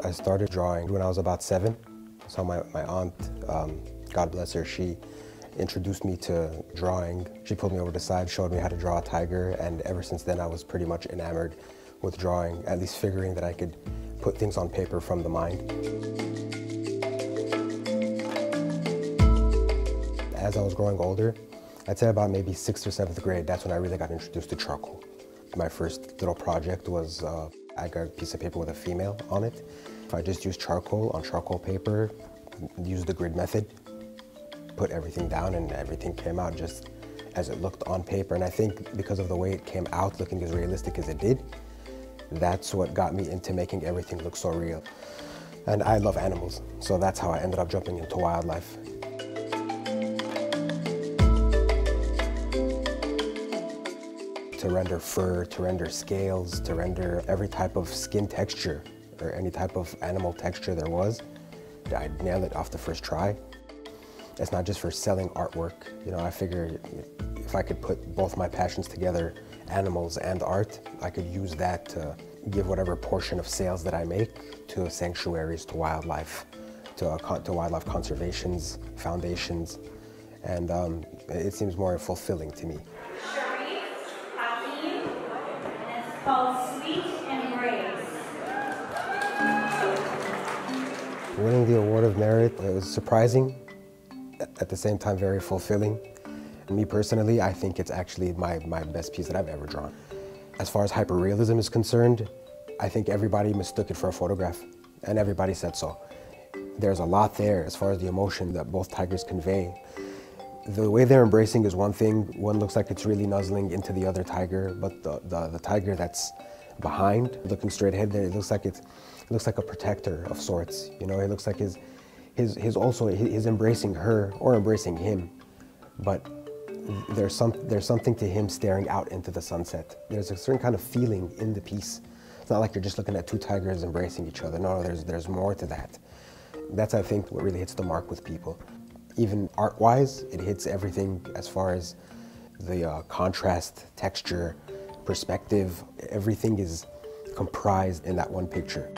I started drawing when I was about 7. So my aunt, God bless her, she introduced me to drawing. She pulled me over to the side, showed me how to draw a tiger, and ever since then I was pretty much enamored with drawing, at least figuring that I could put things on paper from the mind. As I was growing older, I'd say about maybe 6th or 7th grade, that's when I really got introduced to charcoal. My first little project was, I got a piece of paper with a female on it. If I just used charcoal on charcoal paper, used the grid method, put everything down and everything came out just as it looked on paper. And I think because of the way it came out, looking as realistic as it did, that's what got me into making everything look so real. And I love animals, so that's how I ended up jumping into wildlife. To render fur, to render scales, to render every type of skin texture or any type of animal texture there was, I'd nail it off the first try. It's not just for selling artwork. You know, I figure if I could put both my passions together, animals and art, I could use that to give whatever portion of sales that I make to sanctuaries, to wildlife, to wildlife conservations, foundations, and it seems more fulfilling to me. Sherif Hakeem, and it's called Sweet Embrace. Winning the Award of Merit, it was surprising, at the same time very fulfilling. Me personally, I think it's actually my best piece that I've ever drawn. As far as hyperrealism is concerned, I think everybody mistook it for a photograph, and everybody said so. There's a lot there as far as the emotion that both tigers convey. The way they're embracing is one thing. One looks like it's really nuzzling into the other tiger, but the tiger that's behind, looking straight ahead there, it looks like a protector of sorts. You know, it looks like he's embracing her or embracing him, but there's something to him staring out into the sunset. There's a certain kind of feeling in the piece. It's not like you're just looking at two tigers embracing each other. No, there's more to that. That's, I think, what really hits the mark with people. Even art-wise, it hits everything as far as the contrast, texture, perspective. Everything is comprised in that one picture.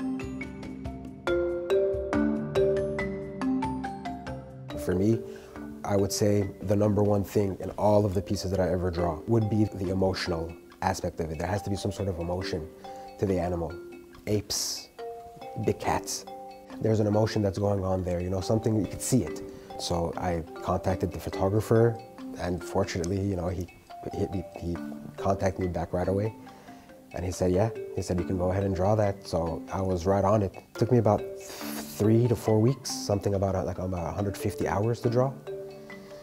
For me, I would say the #1 thing in all of the pieces that I ever draw would be the emotional aspect of it. There has to be some sort of emotion to the animal. Apes, big cats. There's an emotion that's going on there, you know, something, you could see it. So I contacted the photographer, and fortunately, you know, he contacted me back right away. And he said, yeah, he said, you can go ahead and draw that. So I was right on it. It took me about 3 to 4 weeks, something about 150 hours to draw.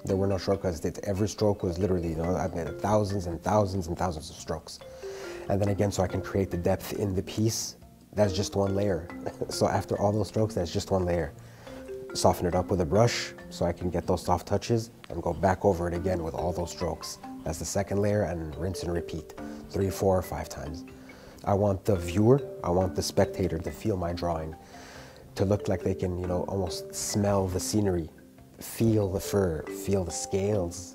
There were no shortcuts. Every stroke was literally, you know, I've made thousands and thousands and thousands of strokes. And then again, so I can create the depth in the piece, that's just one layer. So after all those strokes, that's just one layer. Soften it up with a brush so I can get those soft touches and go back over it again with all those strokes. That's the second layer, and rinse and repeat 3, 4, 5 times. I want the viewer, I want the spectator to feel my drawing, to look like they can, you know, almost smell the scenery, feel the fur, feel the scales.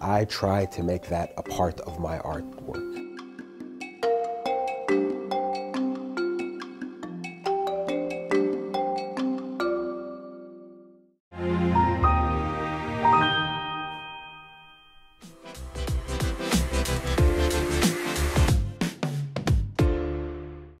I try to make that a part of my artwork.